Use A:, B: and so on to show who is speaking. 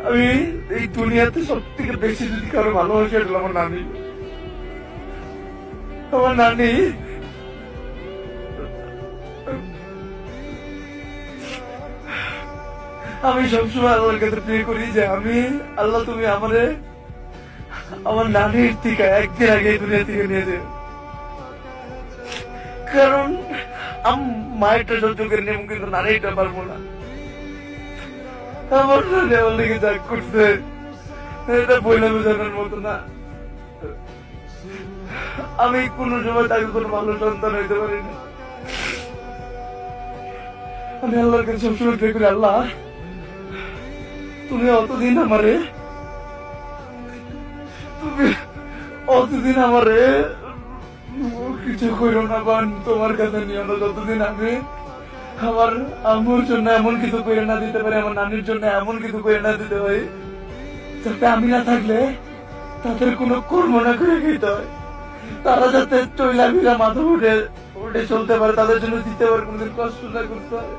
A: আমি এই দুনিয়াতে সব থেকে বেশি যদি কারো ভালোবাসি এটা আমার নানি। আমার নানি আমি সবসময় আল্লাহর কাছে প্রে করি যে আমি আল্লাহ তুমি আমারে আমার নানির থেকে একদিন আগে এই দুনিয়া থেকে নিয়ে যাও, কারণ মায়েরটা সহ্য করে নেব কিন্তু নানিটা পারবো না। আমার নানি আমার লেগে যা করছে এটা বইলে বোঝানোর মতো না। আমি কোনো সময় তাকে কোনো ভালো সন্তান হইতে পারি না। আমি আল্লাহর কাছে সবসময় প্রে করি, আল্লাহ তুমি অতদিন আমারে কিছু করো না বা তোমার কাছে নিও না, যতদিন আমি আমার আম্মুর জন্য এমন কিছু করে না দিতে পারি, আমার নানির জন্য এমন কিছু করে না দিতে পারি যাতে আমি না থাকলে তাদের কোনো কর্ম না করে খেতে হয়, তারা যাতে চইলা ভিড়া মাথা উঠে উঠে চলতে পারে, তাদের জন্য দিতে পারে, কোনদিন কষ্ট না করতে হয়।